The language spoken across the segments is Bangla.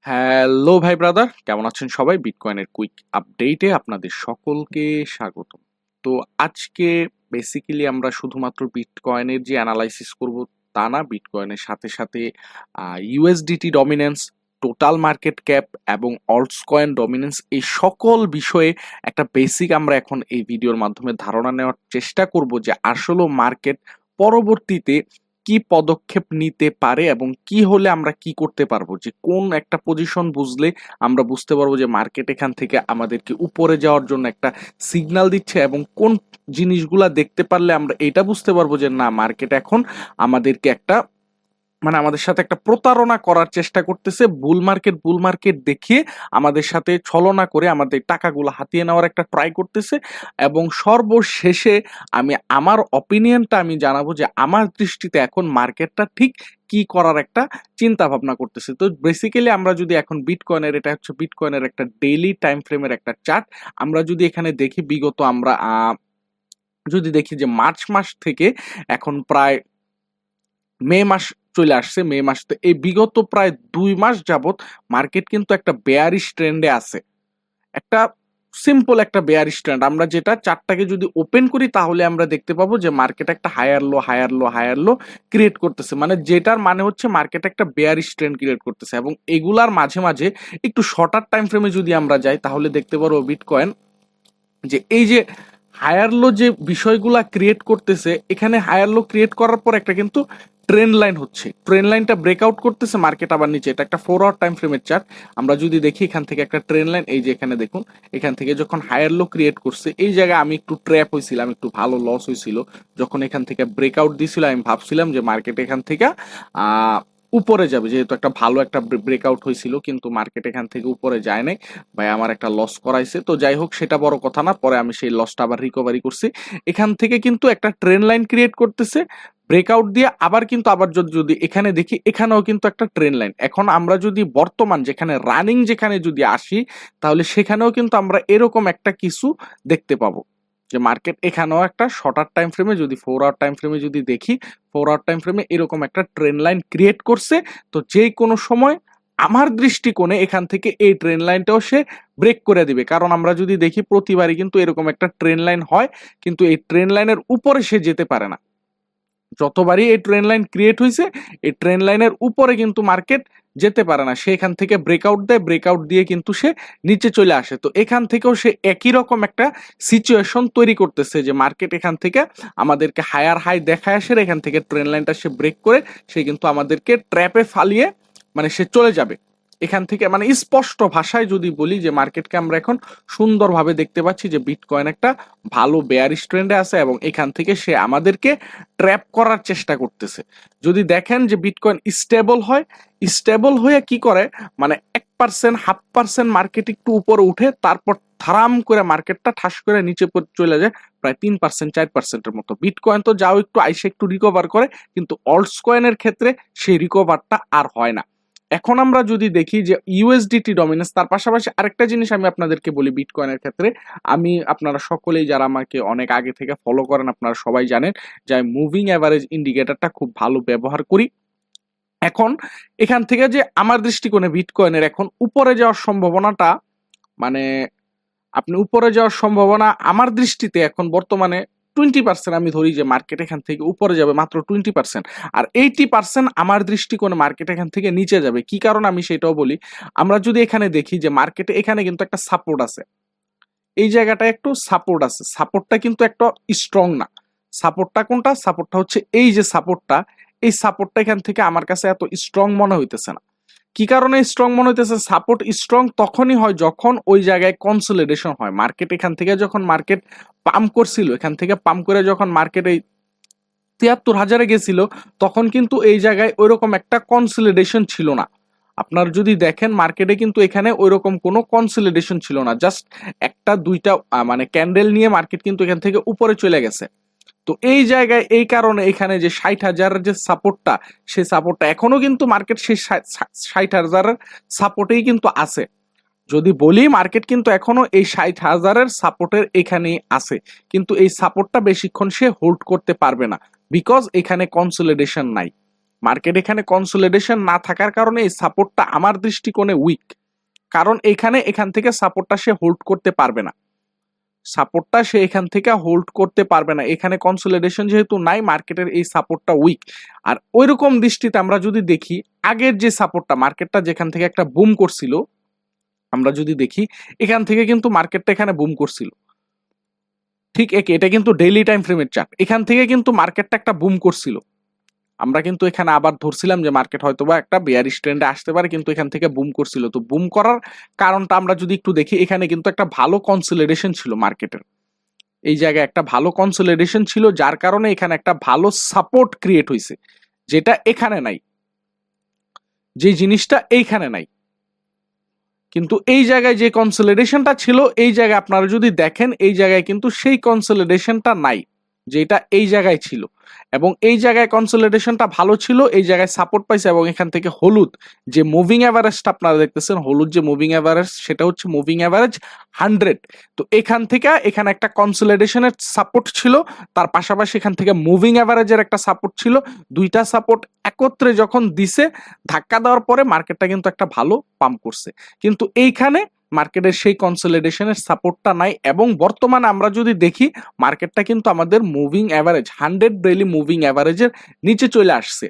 হ্যালো ভাই ব্রাদার, কেমন আছেন সবাই? বিটকয়েনের কুইক আপডেটে আপনাদের সকলকে স্বাগতম। তো আজকে বেসিক্যালি আমরা শুধুমাত্র বিটকয়েনের যে অ্যানালাইসিস করব তা না, বিটকয়েনের সাথে সাথে USDT dominance, total market cap এবং অল্টস কয়েন ডমিনেন্স, এই সকল বিষয়ে একটা বেসিক আমরা এখন এই ভিডিওর মাধ্যমে ধারণা নেওয়ার চেষ্টা করব যে আসলে মার্কেট পরবর্তীতে কি পদক্ষেপ নিতে পারে এবং কি হলে আমরা কি করতে পারবো, যে কোন একটা পজিশন বুঝলে আমরা বুঝতে পারবো যে মার্কেট এখান থেকে আমাদেরকে উপরে যাওয়ার জন্য একটা সিগন্যাল দিচ্ছে, এবং কোন জিনিসগুলা দেখতে পারলে আমরা এটা বুঝতে পারবো যে না, মার্কেট এখন আমাদেরকে একটা আমাদের সাথে একটা প্রতারণা করার চেষ্টা করতেছে, বুল মার্কেট দেখিয়ে আমাদের সাথে ছলনা করে আমাদের টাকাগুলো হাতিয়ে নেওয়ার একটা ট্রাই করতেছে। এবং সর্বশেষে আমি আমার অপিনিয়নটা আমি জানাবো যে আমার দৃষ্টিতে এখন মার্কেটটা ঠিক কি করার একটা চিন্তা ভাবনা করতেছে। তো বেসিক্যালি আমরা যদি এখন বিটকয়েনের, এটা হচ্ছে বিটকয়েনের একটা ডেইলি টাইম ফ্রেমের একটা চার্ট, আমরা যদি এখানে দেখি বিগত আমরা যদি দেখি যে মার্চ মাস থেকে এখন প্রায় মে মাস চলে আসছে। মে মাস তো এই বিগত প্রায় 2 মাস যাবত মার্কেট কিন্তু একটা বেয়ারিশ ট্রেন্ডে আছে, একটা সিম্পল একটা বেয়ারিশ ট্রেন্ড। আমরা যেটা চার্টটাকে যদি ওপেন করি তাহলে আমরা দেখতে পাবো যে মার্কেট একটা হায়ার লো ক্রিয়েট করতেছে, মানে যেটার মানে হচ্ছে মার্কেট একটা বেয়ারিশ ট্রেন্ড ক্রিয়েট করতেছে। এবং এগুলার মাঝে মাঝে একটু শর্টার টাইম ফ্রেমে যদি আমরা যাই তাহলে দেখতে পারবো বিটকয়েন যে এই যে হায়ার লো যে বিষয়গুলা ক্রিয়েট করতেছে, এখানে হায়ার লো ক্রিয়েট করার পর একটা কিন্তু ট্রেন্ড লাইন হচ্ছে, ট্রেন্ড লাইনটা ব্রেকআউট করতেছে, মার্কেট আবার নিচে। এটা একটা 4 আওয়ার টাইম ফ্রেমের চার্ট। আমরা যদি দেখি এখান থেকে একটা ট্রেন্ড লাইন, এই যে এখানে দেখুন, এখান থেকে যখন হায়ার লো ক্রিয়েট করছে, এই জায়গায় আমি একটু ট্র্যাপ হয়েছিলাম, একটু ভালো লস হয়েছিল যখন এখান থেকে ব্রেকআউট দিছিল। আমি ভাবছিলাম যে মার্কেট এখান থেকে উপরে যাবে, যেহেতু একটা ভালো একটা ব্রেকআউট হয়েছিল, কিন্তু মার্কেট এখান থেকে উপরে যায় নাই, ভাই আমার একটা লস করাইছে। তো যাই হোক, সেটা বড় কথা না, পরে আমি সেই লসটা আবার রিকভারি করছি। এখান থেকে কিন্তু একটা ট্রেন্ড লাইন ক্রিয়েট করতেছে ব্রেকআউট দিয়ে, আবার কিন্তু আবার যদি এখানে দেখি, এখানেও কিন্তু একটা ট্রেন্ড লাইন। এখন আমরা যদি বর্তমান যেখানে রানিং যেখানে যদি আসি, তাহলে সেখানেও কিন্তু আমরা এরকম একটা কিছু দেখতে পাবো যে মার্কেট এখানেও একটা শর্টার টাইম ফ্রেমে, যদি 4 আওয়ার টাইম ফ্রেমে যদি দেখি, 4 আওয়ার টাইম ফ্রেমে এরকম একটা ট্রেন্ড লাইন ক্রিয়েট করছে। তো যে কোনো সময় আমার দৃষ্টিকোণে এখান থেকে এই ট্রেন লাইনটাও সে ব্রেক করে দিবে, কারণ আমরা যদি দেখি প্রতিবারই কিন্তু এরকম একটা ট্রেন লাইন হয়, কিন্তু এই ট্রেন লাইনের উপরে সে যেতে পারে না। যতবারই এই ট্রেন লাইন ক্রিয়েট হয়েছে, এই ট্রেন লাইনের উপরে কিন্তু মার্কেট যেতে পারে না, সে এখান থেকে ব্রেকআউট দেয়, ব্রেকআউট দিয়ে কিন্তু সে নিচে চলে আসে। তো এখান থেকেও সে একই রকম একটা সিচুয়েশন তৈরি করতেছে যে মার্কেট এখান থেকে আমাদেরকে হায়ার হাই দেখায় আসে, এখান থেকে ট্রেন লাইনটা সে ব্রেক করে সে কিন্তু আমাদেরকে ট্র্যাপে ফালিয়ে সে চলে যাবে এখান থেকে। স্পষ্ট ভাষায় যদি বলি যে মার্কেটকে আমরা এখন সুন্দরভাবে দেখতে পাচ্ছি যে বিটকয়েন একটা ভালো বেয়ারিশ ট্রেন্ডে আছে, এবং এখান থেকে সে আমাদেরকে ট্র্যাপ করার চেষ্টা করতেছে। যদি দেখেন যে বিটকয়েন স্টেবল হয়, স্টেবল হয়ে কি করে, 1%, 0.5% মার্কেট একটু উপরে উঠে, তারপর থারাম করে মার্কেটটা ঠাস করে নিচে চলে যায় প্রায় 3%, 4%-এর মতো। বিটকয়েন তো যাও একটু আইসে একটু রিকভার করে, কিন্তু অল্টস কয়েনের ক্ষেত্রে সেই রিকভারটা আর হয় না। এখন আমরা যদি দেখি যে ইউএসডিটি ডমিনেন্স, তার পাশাপাশি আরেকটা জিনিস আমি আপনাদেরকে বলি বিটকয়েনের ক্ষেত্রে, আপনারা সকলেই যারা আমাকে অনেক আগে থেকে ফলো করেন, আপনারা সবাই জানেন যে আমি মুভিং অ্যাভারেজ ইন্ডিকেটরটা খুব ভালো ব্যবহার করি। এখন এখান থেকে যে আমার দৃষ্টিকোণে বিটকয়েনের এখন উপরে যাওয়ার সম্ভাবনাটা, মানে আপনি উপরে যাওয়ার সম্ভাবনা আমার দৃষ্টিতে এখন বর্তমানে 20%। আমি ধরি যে মার্কেট এখান থেকে উপরে যাবে মাত্র 20%, আর 80% আমার দৃষ্টিকোণে মার্কেট এখান থেকে নিচে যাবে। কি কারণ আমি সেটাও বলি। আমরা যদি এখানে দেখি যে মার্কেটে এখানে কিন্তু একটা সাপোর্ট আছে, এই জায়গাটা একটু সাপোর্ট আছে, সাপোর্টটা কিন্তু একটা স্ট্রং না। সাপোর্টটা কোনটা? সাপোর্টটা হচ্ছে এই যে সাপোর্টটা, এই সাপোর্টটা এখান থেকে আমার কাছে এত স্ট্রং মনে হইতেছে না। কি কারণে স্ট্রং মনে হইতেছে? সাপোর্ট স্ট্রং তখনই হয় যখন ওই জায়গায় কনসলিডেশন হয়। মার্কেট এখান থেকে যখন মার্কেট পাম্প করছিল, এখান থেকে পাম্প করে যখন মার্কেট এই 73,000-এ গেছিল, তখন কিন্তু এই জায়গায় ওইরকম একটা কনসলিডেশন ছিল না। আপনার যদি দেখেন মার্কেটে কিন্তু এখানে ওইরকম কোনো কনসলিডেশন ছিল না, জাস্ট একটা দুইটা ক্যান্ডেল নিয়ে মার্কেট কিন্তু এখান থেকে উপরে চলে গেছে। তো এই জায়গায় এই কারণে এখানে যে 60,000-এর যে সাপোর্টটা, সেই সাপোর্টটা এখনো কিন্তু মার্কেট সেই 60,000-এর সাপোর্টেই কিন্তু আছে। যদি বলি মার্কেট কিন্তু এখনো এই 60,000-এর সাপোর্টের এখানেই আছে, কিন্তু এই সাপোর্টটা বেশিক্ষণ সে হোল্ড করতে পারবে না, বিকজ এখানে কনসলিডেশন নাই। মার্কেট এখানে কনসলিডেশন না থাকার কারণে এই সাপোর্টটা আমার দৃষ্টিকোণে উইক, কারণ এখান থেকে সাপোর্টটা সে হোল্ড করতে পারবে না, সাপোর্টটা সে এখান থেকে হোল্ড করতে পারবে না। এখানে কনসলিডেশন যেহেতু নাই, মার্কেটের এই সাপোর্টটা উইক। আর ওইরকম দৃষ্টিতে আমরা যদি দেখি আগের যে সাপোর্টটা, মার্কেটটা যেখান থেকে একটা বুম করছিল, আমরা যদি দেখি এখান থেকে কিন্তু মার্কেটটা এখানে বুম করছিল, ঠিক এটা কিন্তু ডেইলি টাইম ফ্রেমের চার্ট, এখান থেকে কিন্তু মার্কেটটা একটা বুম করছিল। আমরা কিন্তু এখানে আবার ধরছিলাম যে মার্কেট হয়তোবা একটা বেয়ারিশ ট্রেন্ডে আসতে পারে, কিন্তু এখান থেকে বুম করছিল। তো বুম করার কারণটা আমরা যদি একটু দেখি, এখানে কিন্তু একটা ভালো কনসলিডেশন ছিল মার্কেটের, এই জায়গায় একটা ভালো কনসলিডেশন ছিল, যার কারণে এখানে একটা ভালো সাপোর্ট ক্রিয়েট হয়েছে, যেটা এখানে নাই, যে জিনিসটা এইখানে নাই। কিন্তু এই জায়গায় যে কনসলিডেশনটা ছিল, এই জায়গায় আপনারা যদি দেখেন, এই জায়গায় কিন্তু সেই কনসলিডেশনটা নাই যেটা এই জায়গায় ছিল, এবং এই জায়গায় কনসলিডেশনটা ভালো ছিল, এই জায়গায় সাপোর্ট পাইছে, এবং এখান থেকে হলুদ যে মুভিং অ্যাভারেজটা আপনারা দেখতেছেন, হলুদ যে মুভিং অ্যাভারেজ, সেটা হচ্ছে মুভিং অ্যাভারেজ 100। তো এখান থেকে এখানে একটা কনসলিডেশনের সাপোর্ট ছিল, তার পাশাপাশি এখান থেকে মুভিং অ্যাভারেজের একটা সাপোর্ট ছিল, দুইটা সাপোর্ট একত্রে যখন দিছে, ধাক্কা দেওয়ার পরে মার্কেটটা কিন্তু একটা ভালো পাম্প করছে। কিন্তু এইখানে মার্কেটের সেই কনসলিডেশনের সাপোর্টটা নাই, এবং বর্তমানে আমরা যদি দেখি মার্কেটটা কিন্তু আমাদের মুভিং অ্যাভারেজ 100 ডেইলি মুভিং অ্যাভারেজের নিচে চলে আসছে।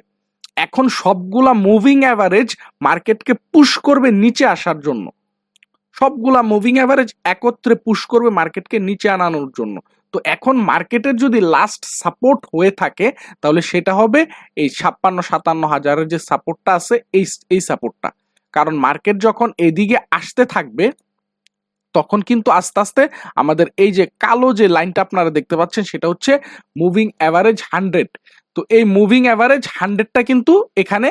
এখন সবগুলা মুভিং অ্যাভারেজ মার্কেটকে পুশ করবে নিচে আসার জন্য, সবগুলা মুভিং অ্যাভারেজ একত্রে পুশ করবে মার্কেটকে নিচে আনানোর জন্য। তো এখন মার্কেটের যদি লাস্ট সাপোর্ট হয়ে থাকে, তাহলে সেটা হবে এই 56-57 হাজারের যে সাপোর্টটা আছে, এই সাপোর্টটা। কারণ মার্কেট যখন এদিকে আসতে থাকবে, তখন কিন্তু আস্তে আস্তে আমাদের এই যে কালো যে লাইনটা আপনারা দেখতে পাচ্ছেন, সেটা হচ্ছে মুভিং অ্যাভারেজ 100। তো এই মুভিং অ্যাভারেজ 100টা কিন্তু এখানে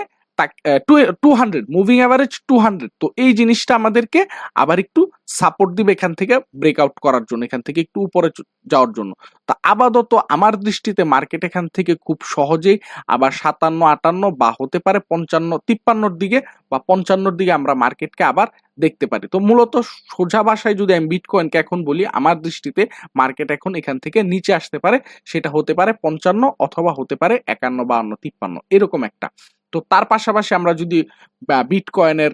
200, মুভিং অ্যাভারেজ 200। তো এই জিনিসটা আমাদেরকে আবার একটু সাপোর্ট দিবে এখান থেকে ব্রেকআউট করার জন্য, এখান থেকে একটু উপরে যাওয়ার জন্য। তা আপাতত আমার দৃষ্টিতে মার্কেট এখান থেকে খুব সহজেই আবার 57-58 বা হতে পারে 55-53 দিকে বা 55 দিকে আমরা মার্কেটকে আবার দেখতে পারি। তো মূলত সোজা ভাষায় যদি আমি বিটকয়েনকে এখন বলি, আমার দৃষ্টিতে মার্কেট এখন এখান থেকে নিচে আসতে পারে, সেটা হতে পারে 55 অথবা হতে পারে 51-52-53 এরকম একটা। তো তার পাশাপাশি আমরা যদি বিটকয়েনের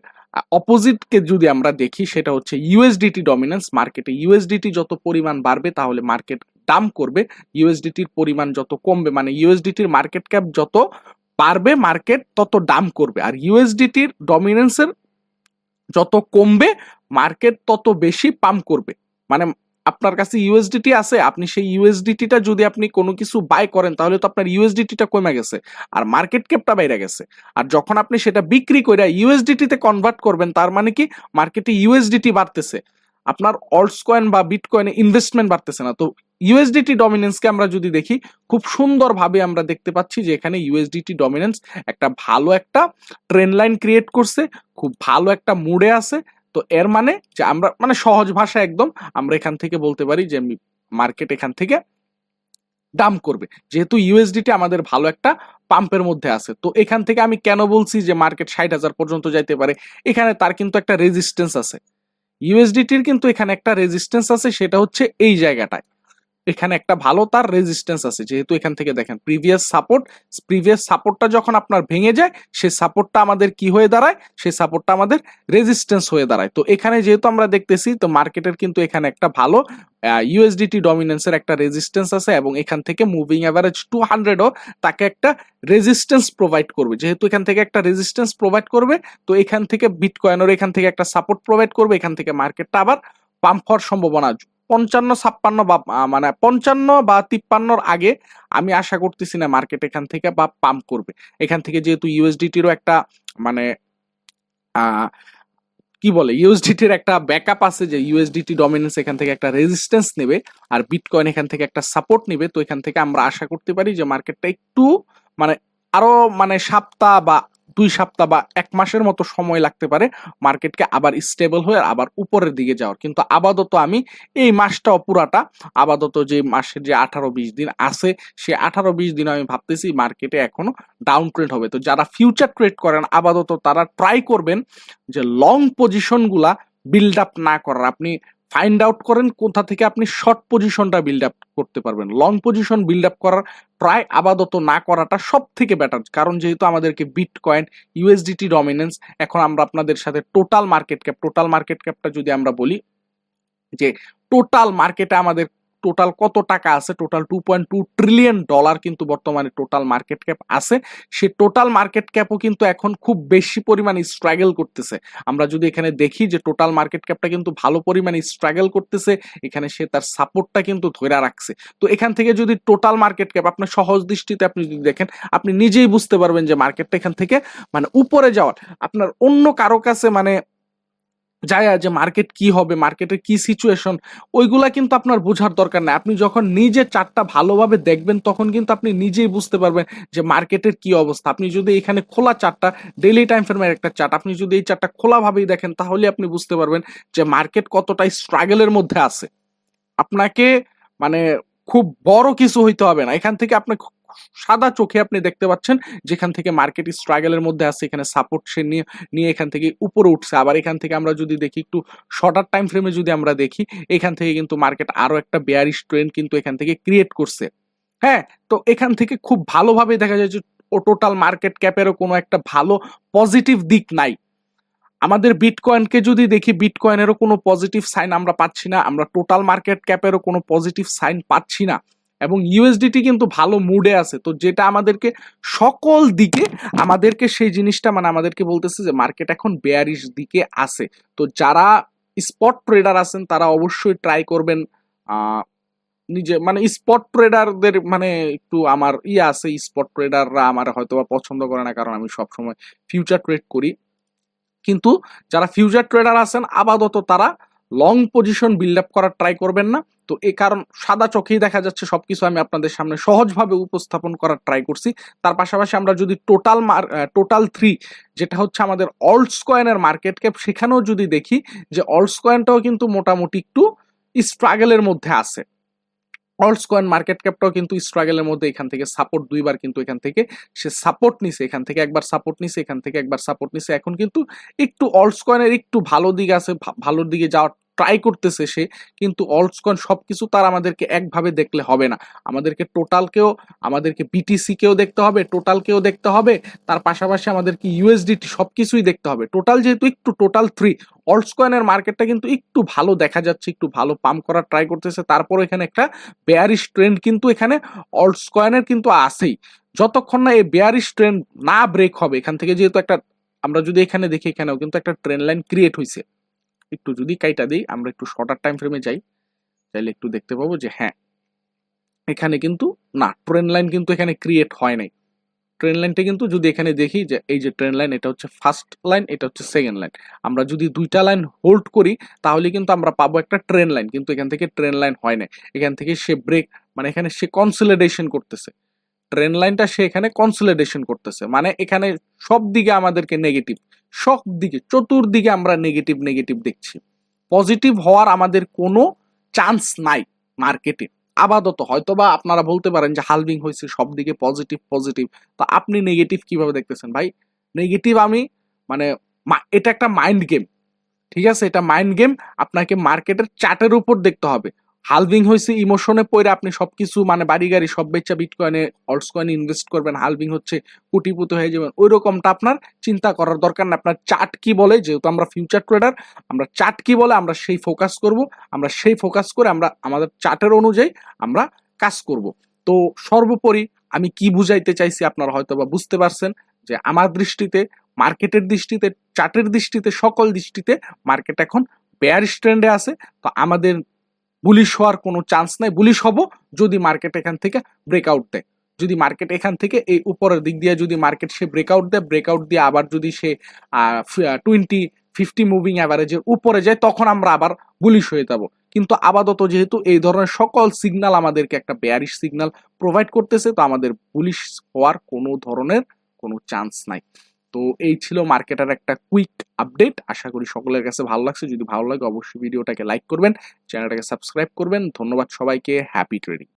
অপোজিটকে যদি আমরা দেখি, সেটা হচ্ছে ইউএসডিটি ডমিনেন্স। মার্কেটে ইউএসডিটি যত পরিমাণ বাড়বে, তাহলে মার্কেট ডাম্প করবে, ইউএসডিটির পরিমাণ যত কমবে, মানে ইউএসডিটির মার্কেট ক্যাপ যত বাড়বে, মার্কেট তত ডাম্প করবে। আর ইউএসডিটির ডমিনেন্সের যত কমবে, মার্কেট তত বেশি পাম্প করবে। মানে আপনার কাছে ইউএসডিটি আছে, আপনি সেই ইউএসডিটিটা যদি আপনি কোনো কিছু বাই করেন, তাহলে তো আপনার ইউএসডিটিটা কমে গেছে আর মার্কেট ক্যাপটা বাইরে গেছে। আর যখন আপনি সেটা বিক্রি করে ইউএসডিটিতে কনভার্ট করবেন, তার মানে কি মার্কেটে ইউএসডিটি বাড়তেছে, আপনার অল্টস কয়েন বা বিটকয়েনে ইনভেস্টমেন্ট বাড়তেছে না। তো ইউএসডিটি ডমিনেন্সকে আমরা যদি দেখি, খুব সুন্দরভাবে আমরা দেখতে পাচ্ছি যে এখানে ইউএসডিটি ডমিনেন্স একটা ভালো একটা ট্রেন্ড লাইন ক্রিয়েট করছে, খুব ভালো একটা মুডে আছে। তো এর মানে যে আমরা মানে সহজ ভাষায় একদম আমরা এখান থেকে বলতে পারি যে মার্কেট এখান থেকে ডাম্প করবে, যেহেতু ইউএসডিটি আমাদের ভালো একটা পাম্পের মধ্যে আছে। তো এখান থেকে আমি কেন বলছি যে মার্কেট 60,000 পর্যন্ত যাইতে পারে, এখানে তার কিন্তু একটা রেজিস্ট্যান্স আছে, ইউএসডিটির কিন্তু এখানে একটা রেজিস্ট্যান্স আছে, সেটা হচ্ছে এই জায়গাটায়, এখানে একটা ভালো তার রেজিস্ট্যান্স আছে। যেহেতু এখান থেকে দেখেন প্রিভিয়াস সাপোর্টটা যখন আপনার ভেঙে যায়, সেই সাপোর্টটা আমাদের কি হয়ে দাঁড়ায়, সেই সাপোর্টটা আমাদের রেজিস্ট্যান্স হয়ে দাঁড়ায়। তো এখানে যেহেতু আমরা দেখতেছি, তো মার্কেটের কিন্তু এখানে একটা ভালো ইউএসডিটি ডমিনেন্সের একটা রেজিস্ট্যান্স আছে, এবং এখান থেকে মুভিং অ্যাভারেজ 200ও তাকে একটা রেজিস্ট্যান্স প্রোভাইড করবে। যেহেতু এখান থেকে একটা রেজিস্ট্যান্স প্রোভাইড করবে, তো এখান থেকে বিটকয়েনের এখান থেকে একটা সাপোর্ট প্রোভাইড করবে, এখান থেকে মার্কেটটা আবার পাম্প হওয়ার সম্ভাবনা 55-56 বা মানে 55 বা 53 আগে আমি আশা করতেছি না মার্কেট এখান থেকে বা পাম্প করবে। এখান থেকে যেহেতু ইউএসডিটিরও একটা মানে কি বলে, ইউএসডিটির একটা ব্যাকআপ আছে, যে ইউএসডিটি ডমিনেন্স এখান থেকে একটা রেজিস্ট্যান্স নেবে আর বিটকয়েন এখান থেকে একটা সাপোর্ট নেবে। তো এখান থেকে আমরা আশা করতে পারি যে মার্কেটটা একটু মানে আরো মানে সপ্তাহ বা 2 সপ্তাহ বা 1 মাসের মতো সময় লাগতে পারে মার্কেটকে আবার স্টেবল হয়ে আবার উপরের দিকে যাওয়ার। কিন্তু আপাতত আমি এই মাসটা পুরাটা, আপাতত যে মাসের যে 18-20 দিন আছে, সে 18-20 দিন আমি ভাবতেছি মার্কেটে এখনো ডাউন ট্রেন্ড হবে। তো যারা ফিউচার ট্রেড করেন, আপাতত তারা ট্রাই করবেন যে লং পজিশনগুলা বিল্ড আপ না করার। আপনি ফাইন্ড আউট করেন কোথা থেকে আপনি শর্ট পজিশনটা বিল্ড আপ করতে পারবেন। লং পজিশন বিল্ড আপ করার প্রায় আপাতত না করাটা সব থেকে বেটার, কারণ যেহেতু আমাদেরকে বিটকয়েন, ইউএসডিটি ডমিনেন্স, এখন আমরা আপনাদের সাথে টোটাল মার্কেট ক্যাপটা যদি আমরা বলি যে টোটাল মার্কেটে আমাদের টোটাল কত টাকা আছে, টোটাল $2.2 ট্রিলিয়ন কিন্তু বর্তমানে টোটাল মার্কেট ক্যাপ আছে। সে টোটাল মার্কেট ক্যাপও কিন্তু এখন খুব বেশি পরিমাণে স্ট্রাগল করতেছে। আমরা যদি এখানে দেখি যে টোটাল মার্কেট ক্যাপটা কিন্তু ভালো পরিমাণে স্ট্রাগল করতেছে, এখানে সে তার সাপোর্টটা কিন্তু ধরে রাখছে। তো এখান থেকে যদি টোটাল মার্কেট ক্যাপ আপনি সহজ দৃষ্টিতে আপনি যদি দেখেন, আপনি নিজেই বুঝতে পারবেন যে মার্কেটটা এখান থেকে মানে উপরে যাওয়ার আপনার অন্য কারো কাছে মানে যায় যে মার্কেট কি হবে, মার্কেটের কি সিচুয়েশন, ওইগুলা কিন্তু আপনার বোঝার দরকার নাই। আপনি যখন নিজে চার্টটা ভালোভাবে দেখবেন তখন কিন্তু আপনি নিজেই বুঝতে পারবেন যে মার্কেটের কি অবস্থা। আপনি যদি এখানে খোলা চার্টটা, ডেইলি টাইম ফ্রেমের একটা চার্ট, আপনি যদি এই চার্টটা খোলাভাবেই দেখেন তাহলে আপনি বুঝতে পারবেন যে মার্কেট কতটা স্ট্রাগলের মধ্যে আছে। আপনাকে মানে খুব বড় কিছু হইতে হবে না, এখান থেকে আপনি সাদা চোখে আপনি দেখতে পাচ্ছেন যেখান থেকে মার্কেট স্ট্রাগলের মধ্যে আছে, এখানে সাপোর্ট সে নিয়ে নিয়ে এখান থেকে উপরে উঠছে। আবার এখান থেকে আমরা যদি দেখি একটু শর্টার টাইম ফ্রেমে যদি আমরা দেখি, এখান থেকে কিন্তু মার্কেট আরো একটা বেয়ারিশ ট্রেন্ড কিন্তু এখান থেকে ক্রিয়েট করছে। হ্যাঁ, তো এখান থেকে খুব ভালোভাবে দেখা যায় যে টোটাল মার্কেট ক্যাপেরও কোনো একটা ভালো পজিটিভ দিক নাই। আমাদের বিটকয়েনকে যদি দেখি, বিটকয়েনেরও কোনো পজিটিভ সাইন আমরা পাচ্ছি না, আমরা টোটাল মার্কেট ক্যাপেরও কোনো পজিটিভ সাইন পাচ্ছি না, এবং ইউএসডিটি কিন্তু ভালো মুডে আছে। তো যেটা আমাদেরকে সকল দিকে আমাদেরকে সেই জিনিসটা মানে আমাদেরকে বলতেছে যে মার্কেট এখন বেয়ারিশ দিকে আছে। তো যারা স্পট ট্রেডার আছেন তারা অবশ্যই ট্রাই করবেন নিজে মানে স্পট ট্রেডারদের মানে একটু আমার আছে, স্পট ট্রেডাররা আমার হয়তো বা পছন্দ করে না, কারণ আমি সবসময় ফিউচার ট্রেড করি। কিন্তু যারা ফিউচার ট্রেডার আছেন আপাতত তারা লং পজিশন বিল্ড আপ করার ট্রাই করবেন না। তো এই কারণ সাদা চোখেই দেখা যাচ্ছে সবকিছু আমি আপনাদের সামনে সহজভাবে উপস্থাপন করার ট্রাই করছি। তার পাশাপাশি আমরা যদি টোটাল 3 যেটা হচ্ছে আমাদের অল্টস কয়েনের মার্কেট ক্যাপ, সেখানেও যদি দেখি যে অল্টস কয়েনটাও কিন্তু মোটামুটি একটু স্ট্রাগলের মধ্যে আছে। অল্টস কয়েন মার্কেট ক্যাপটাও কিন্তু স্ট্রাগলের মধ্যে, এখান থেকে সাপোর্ট দুইবার কিন্তু এখান থেকে সে সাপোর্ট নিছে, এখান থেকে একবার সাপোর্ট নিছে, এখান থেকে একবার সাপোর্ট নিছে। এখন কিন্তু একটু অল্টস কয়েনের একটু ভালো দিক আছে, ভালোর দিকে যাওয়ার ট্রাই করতেছে সে, কিন্তু অল্টস কয়েন সবকিছু তার আমাদেরকে একভাবে দেখলে হবে না। আমাদেরকে টোটালকেও, আমাদেরকে বিটিসি কেও দেখতে হবে, টোটালকেও দেখতে হবে, তার পাশাপাশি আমাদেরকে ইউএসডিটি সবকিছুই দেখতে হবে। টোটাল যেহেতু একটু টোটাল 3 অল্টস কয়েনের মার্কেটটা কিন্তু একটু ভালো দেখা যাচ্ছে, একটু ভালো পাম্প করার ট্রাই করতেছে। তারপর এখানে একটা বেয়ারিশ ট্রেন্ড কিন্তু এখানে অল্টস কয়েনের কিন্তু আছেই। যতক্ষণ না এই বেয়ারিশ ট্রেন্ড না ব্রেক হবে, এখান থেকে যেহেতু একটা আমরা যদি এখানে দেখি, এখানেও কিন্তু একটা ট্রেন্ড লাইন ক্রিয়েট হয়েছে। একটু যদি কাইটা দিই, আমরা একটু শর্টার টাইম ফ্রেমে যাই, তাহলে একটু দেখতে পাবো যে হ্যাঁ এখানে কিন্তু না, ট্রেন্ড লাইন কিন্তু এখানে ক্রিয়েট হয় নাই। ট্রেন লাইনটা কিন্তু যদি এখানে দেখি যে এই যে ট্রেন লাইন, এটা হচ্ছে ফার্স্ট লাইন, এটা হচ্ছে সেকেন্ড লাইন, আমরা যদি দুইটা লাইন হোল্ড করি তাহলে কিন্তু আমরা পাবো একটা ট্রেন লাইন, কিন্তু এখান থেকে ট্রেন লাইন হয় না। এখান থেকে সে ব্রেক মানে এখানে সে কনসলিডেশন করতেছে, ট্রেন লাইনটা সে এখানে কনসলিডেশন করতেছে, মানে এখানে সব দিকে আমাদেরকে নেগেটিভ, সব দিকে চতুর্দিকে আমরা নেগেটিভ নেগেটিভ দেখছি। পজিটিভ হওয়ার আমাদের কোনো চান্স নাই মার্কেটে আপাতত। হয়তোবা আপনারা বলতে পারেন যে হালভিং হয়েছে, সব দিকে পজিটিভ পজিটিভ, তো আপনি নেগেটিভ কিভাবে দেখতেছেন ভাই? নেগেটিভ আমি মানে এটা একটা মাইন্ড গেম, ঠিক আছে, এটা মাইন্ড গেম। আপনাকে মার্কেটের চার্টের উপর দেখতে হবে। হালভিং হয়েছে ইমোশনে পড়ে আপনি সবকিছু মানে বাড়ি গাড়ি সব বেচা বিটকয়েনে অল্টস কয়েনে ইনভেস্ট করবেন, হালভিং হচ্ছে কোটিপতি হয়ে যাবেন, ওই রকমটা আপনার চিন্তা করার দরকার না। আপনার চার্ট কি বলে, যেহেতু আমরা ফিউচার ট্রেডার, আমরা চার্ট কি বলে আমরা সেই ফোকাস করব, আমরা সেই ফোকাস করে আমরা আমাদের চার্টের অনুযায়ী আমরা কাজ করব। তো সর্বোপরি আমি কি বুঝাইতে চাইছি আপনারা হয়তো বা বুঝতে পারছেন যে আমার দৃষ্টিতে, মার্কেটের দৃষ্টিতে, চার্টের দৃষ্টিতে, সকল দৃষ্টিতে মার্কেট এখন বেয়ারিশ ট্রেন্ডে আছে। তো আমাদের বুলিশ হওয়ার কোনো চান্স নাই। বুলিশ হব যদি মার্কেট এখান থেকে ব্রেকআউট দেয়, যদি মার্কেট এখান থেকে এই উপরের দিক দিয়ে যদি মার্কেট সে ব্রেকআউট দেয়, ব্রেকআউট দিয়ে আবার যদি সে 20-50 মুভিং অ্যাভারেজের উপরে যায়, তখন আমরা আবার বুলিশ হয়ে যাব। কিন্তু আপাতত যেহেতু এই ধরনের সকল সিগন্যাল আমাদেরকে একটা বেয়ারিশ সিগন্যাল প্রোভাইড করতেছে, তো আমাদের বুলিশ হওয়ার কোনো ধরনের কোনো চান্স নাই। তো এই ছিল মার্কেটের একটা কুইক আপডেট। আশা করি সকলের কাছে ভালো লাগছে। যদি ভালো লাগে অবশ্যই ভিডিওটাকে লাইক করবেন, চ্যানেলটাকে সাবস্ক্রাইব করবেন। ধন্যবাদ সবাইকে। Happy trading.